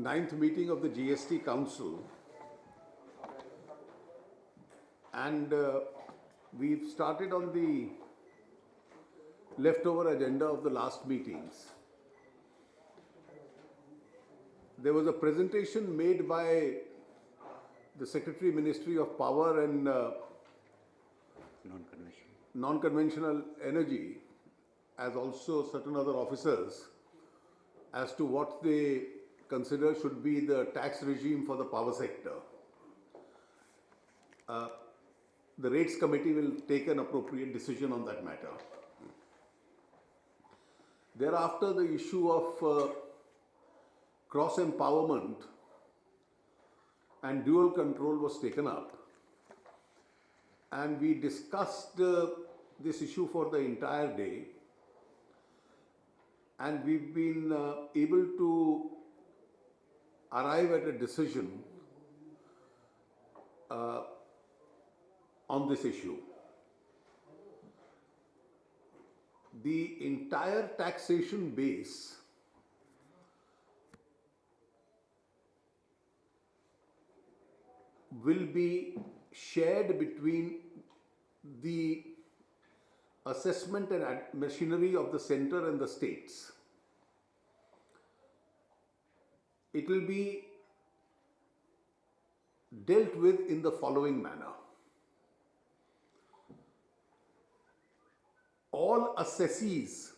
ninth meeting of the GST Council, and we've started on the leftover agenda of the last meetings. There was a presentation made by the Secretary Ministry of Power and Non-Conventional Energy, as also certain other officers, as to what they consider should be the tax regime for the power sector. The Rates Committee will take an appropriate decision on that matter. Thereafter, the issue of cross-empowerment and dual control was taken up. And we discussed this issue for the entire day. And we've been able to arrive at a decision on this issue. The entire taxation base will be shared between the assessment and machinery of the center and the states. It will be dealt with in the following manner. All assessees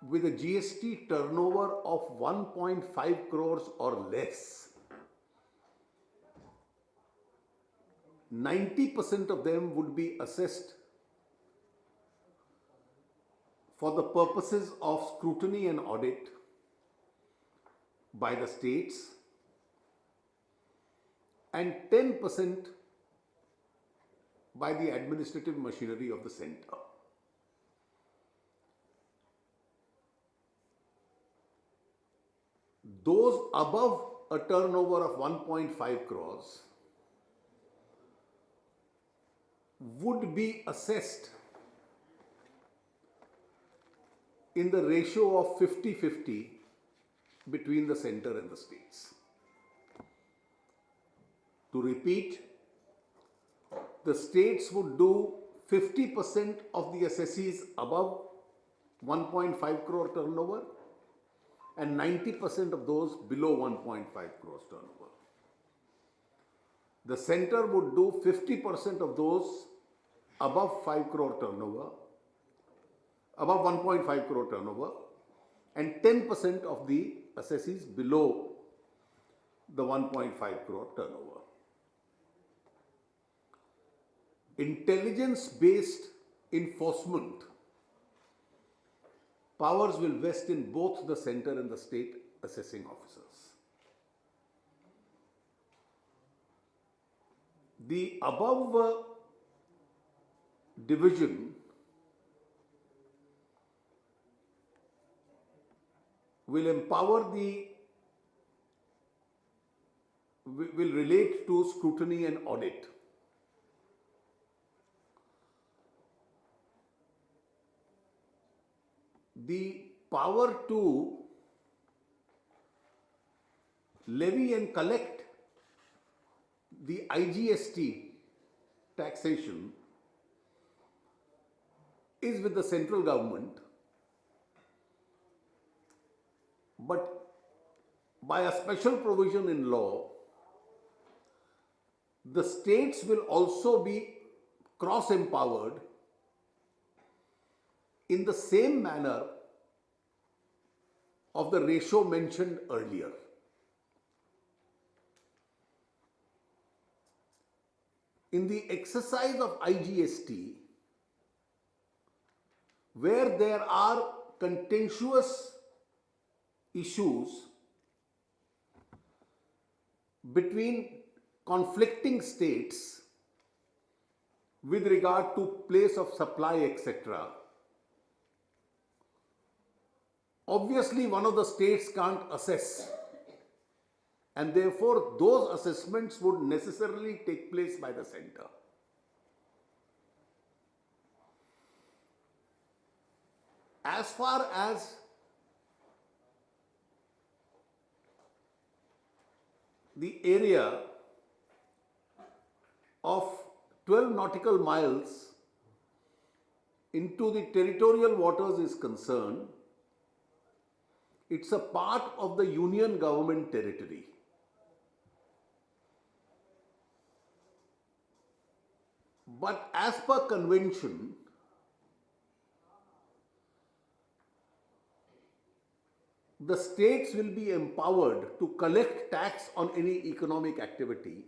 with a GST turnover of 1.5 crores or less, 90% of them would be assessed for the purposes of scrutiny and audit by the states, and 10% by the administrative machinery of the center. Those above a turnover of 1.5 crores would be assessed in the ratio of 50-50 between the center and the states. To repeat, the states would do 50% of the assessees above 1.5 crore turnover and 90% of those below 1.5 crores turnover. The center would do 50% of those above 5 crore turnover, above 1.5 crore turnover, and 10% of the assessees below the 1.5 crore turnover. Intelligence-based enforcement powers will vest in both the center and the state assessing officers. The above division will relate to scrutiny and audit. The power to levy and collect the IGST taxation is with the central government, but by a special provision in law, the states will also be cross-empowered in the same manner of the ratio mentioned earlier. In the exercise of IGST, where there are contentious issues between conflicting states with regard to place of supply, etc., obviously one of the states can't assess, and therefore those assessments would necessarily take place by the center. As far as the area of 12 nautical miles into the territorial waters is concerned, it's a part of the union government territory. But as per convention, the states will be empowered to collect tax on any economic activity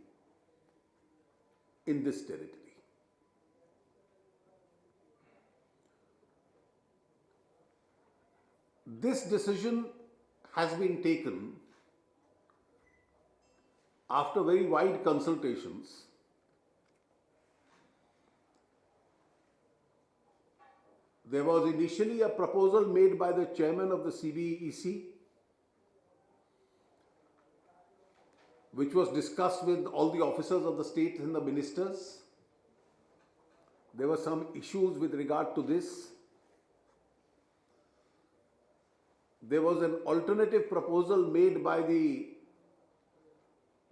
in this territory. This decision has been taken after very wide consultations. There was initially a proposal made by the chairman of the CBEC, which was discussed with all the officers of the state and the ministers. There were some issues with regard to this. There was an alternative proposal made by the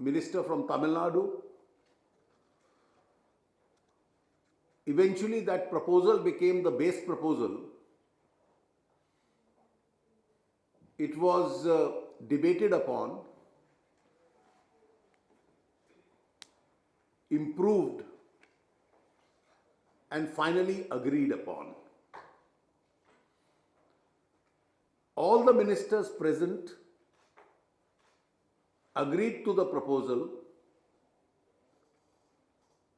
minister from Tamil Nadu. Eventually, that proposal became the base proposal. It was debated upon, improved, and finally agreed upon. All the ministers present agreed to the proposal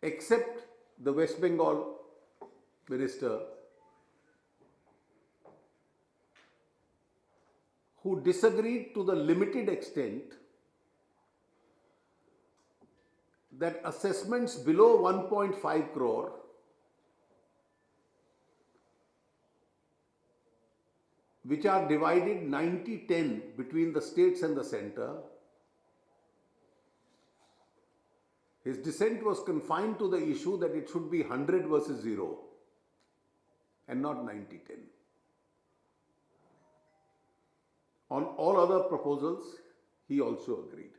except the West Bengal minister, who disagreed to the limited extent that assessments below 1.5 crore which are divided 90-10 between the states and the center. His dissent was confined to the issue that it should be 100 versus 0 and not 90-10. On all other proposals, he also agreed.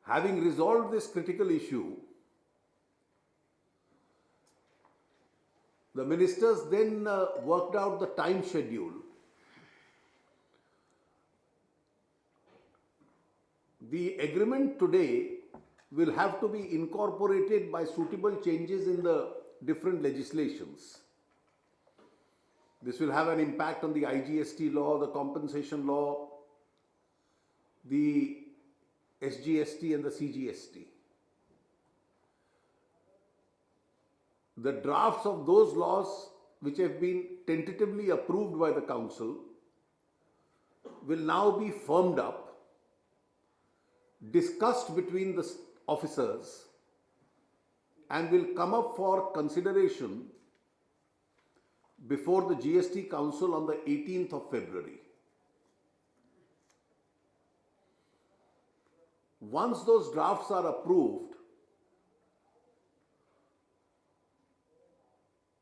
Having resolved this critical issue, the ministers then worked out the time schedule. The agreement today will have to be incorporated by suitable changes in the different legislations. This will have an impact on the IGST law, the compensation law, the SGST and the CGST. The drafts of those laws which have been tentatively approved by the Council will now be firmed up, discussed between the officers, and will come up for consideration before the GST Council on the 18th of February. Once those drafts are approved,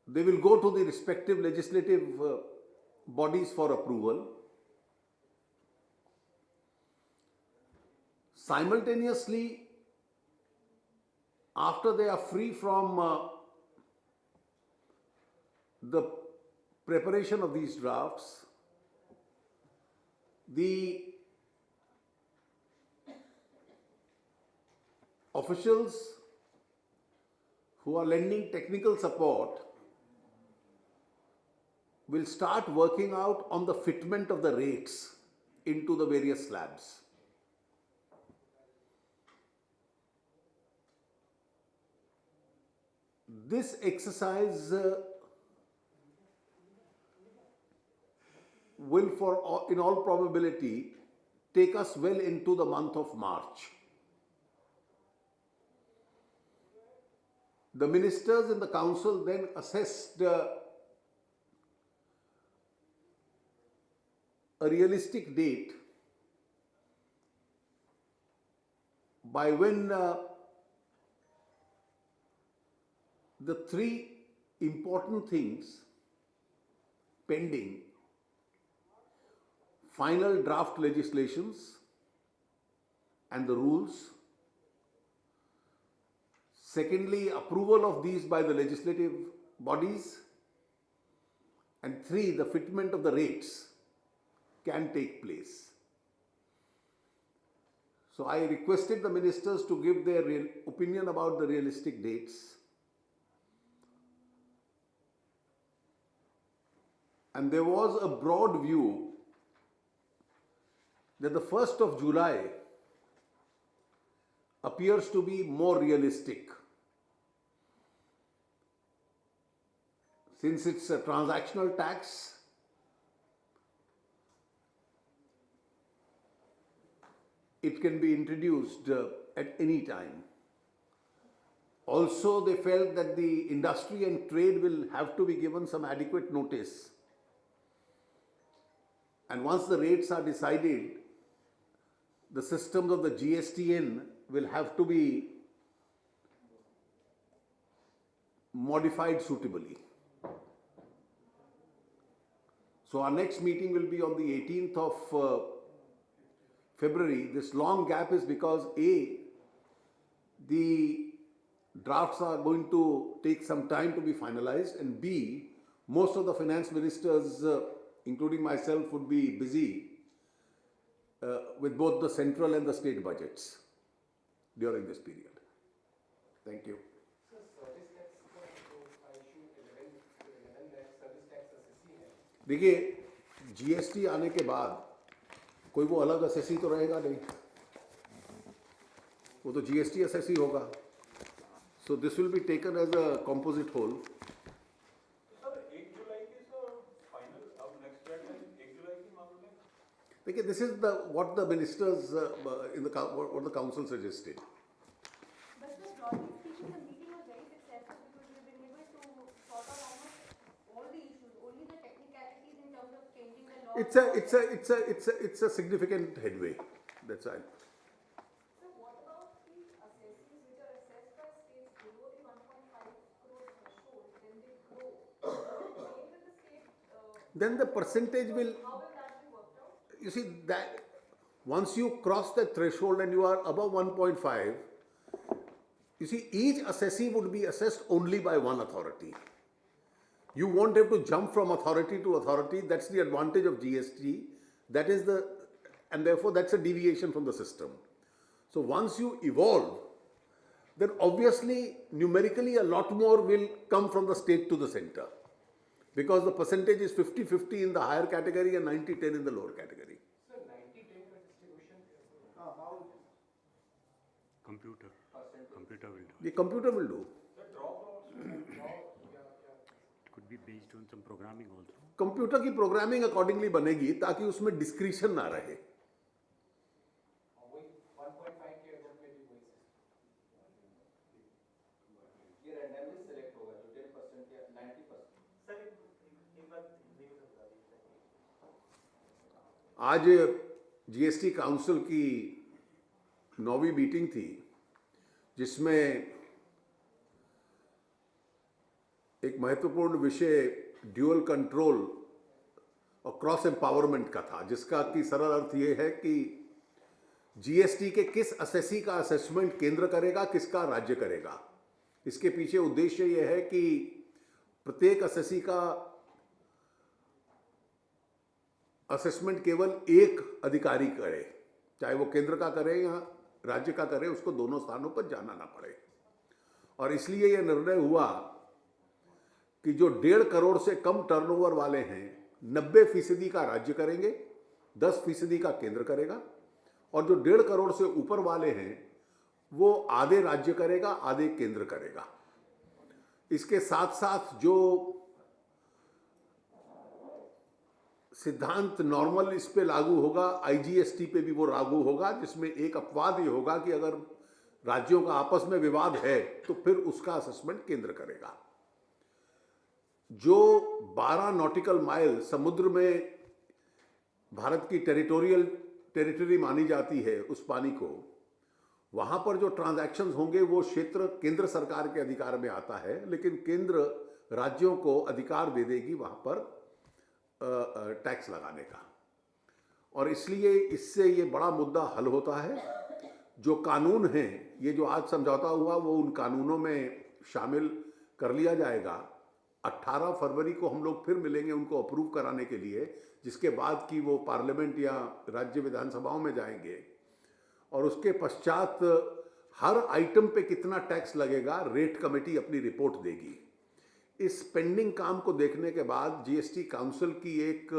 they will go to the respective legislative bodies for approval. Simultaneously, after they are free from the preparation of these drafts, the officials who are lending technical support will start working out on the fitment of the rates into the various slabs. This exercise will, in all probability, take us well into the month of March. The ministers in the council then assessed a realistic date by when the three important things pending: final draft legislations, and the rules. Secondly, approval of these by the legislative bodies. And three, the fitment of the rates can take place. So I requested the ministers to give their opinion about the realistic dates. And there was a broad view that the 1st of July appears to be more realistic, since it's a transactional tax. It can be introduced at any time. Also, they felt that the industry and trade will have to be given some adequate notice. And once the rates are decided, the systems of the GSTN will have to be modified suitably. So our next meeting will be on the 18th of February. This long gap is because A, the drafts are going to take some time to be finalized, and B, most of the finance ministers, including myself, would be busy with both the central and the state budgets during this period. Thank you. So service tax का जो issue 11 lakh service tax assessee है. देखिए, GST आने के बाद कोई वो अलग असेसी तो रहेगा नहीं, वो तो GST असेसी होगा. So this will be taken as a composite whole. देखिए, this is what the ministers what the council suggested. But the broadly speaking, the meeting was very successful because we've been able to sort out almost all the issues, only the technicalities in terms of changing the law. It's a significant headway. That's right. So what about the assessments which are assessed by states below the 1.5 crore threshold, then they grow? Same with the state. Then the percentage will. How will that be worked out? You see that once you cross that threshold and you are above 1.5, you see each assessee would be assessed only by one authority. You won't have to jump from authority to authority. That's the advantage of GST. That is and therefore that's a deviation from the system. So once you evolve, then obviously numerically a lot more will come from the state to the center, because the percentage is 50-50 in the higher category and 90-10 in the lower category. So 90-10 का distribution how Computer will do. The computer will do. the drop It could be based on some programming also. Computer की programming accordingly बनेगी ताकि उसमें discretion ना रहे. वही 1.5 के अगर में भी वही ये रैंडमली सिलेक्ट होगा जो 10% या 90%. सर एक बात नहीं बता दीजिए. आज GST काउंसिल की 9वीं मीटिंग थी, जिसमें एक महत्वपूर्ण विषय ड्यूअल कंट्रोल और क्रॉस एम्पावरमेंट का था, जिसका कि सरल अर्थ ये है कि GST के किस असेसी का असेसमेंट केंद्र करेगा, किसका राज्य करेगा. इसके पीछे उद्देश्य यह है कि प्रत्येक असेसी का असेसमेंट केवल एक अधिकारी करे, चाहे वो केंद्र का करे या राज्य का करे, उसको दोनों स्थानों पर जाना ना पड़े. और इसलिए यह निर्णय हुआ कि जो 1.5 करोड़ से कम टर्नओवर वाले हैं 90% का राज्य करेंगे, 10% का केंद्र करेगा, और जो 1.5 करोड़ से ऊपर वाले हैं वो आधे राज्य करेगा, आधे केंद्र करेगा. इसके साथ साथ जो सिद्धांत नॉर्मल इस पे लागू होगा, IGST पे भी वो लागू होगा, जिसमें एक अपवाद ये होगा कि अगर राज्यों का आपस में विवाद है तो फिर उसका असेसमेंट केंद्र करेगा. जो 12 नॉटिकल माइल समुद्र में भारत की टेरिटरी मानी जाती है, उस पानी को, वहां पर जो ट्रांजैक्शंस होंगे वो क्षेत्र केंद्र सरकार के अधिकार में आता है, लेकिन केंद्र राज्यों को अधिकार दे देगी वहां पर टैक्स लगाने का. और इसलिए इससे ये बड़ा मुद्दा हल होता है. जो कानून हैं, ये जो आज समझौता हुआ वो उन कानूनों में शामिल कर लिया जाएगा। 18 फरवरी को हम लोग फिर मिलेंगे उनको अप्रूव कराने के लिए, जिसके बाद कि वो पार्लियामेंट या राज्य विधानसभाओं में जाएंगे, और उसके पश्चात हर आइटम पे कितना टैक्स लगेगा रेट कमेटी अपनी रिपोर्ट देगी। इस पेंडिंग काम को देखने के बाद जीएसटी काउंसिल की एक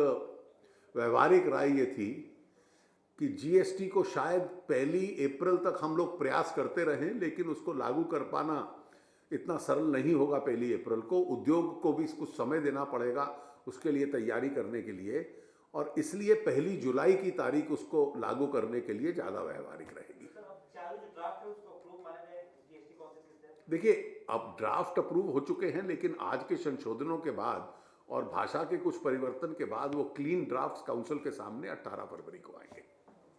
व्यवहारिक राय ये थी कि जीएसटी को शायद 1 अप्रैल तक हम लोग प्रयास करते रहें, लेकिन उसको लागू कर पाना इतना सरल नहीं होगा 1 अप्रैल को। उद्योग को भी कुछ समय देना पड़ेगा उसके लिए तैयारी करने के लिए, और इसलिए 1 जुलाई की तारीख उसको लागू करने के लिए ज़्यादा व्यवहारिक रहेगी। देखिए, अब ड्राफ्ट अप्रूव हो चुके हैं, लेकिन आज के संशोधनों के बाद और भाषा के कुछ परिवर्तन के बाद वो क्लीन ड्राफ्ट काउंसिल के सामने 18 फरवरी को आएंगे।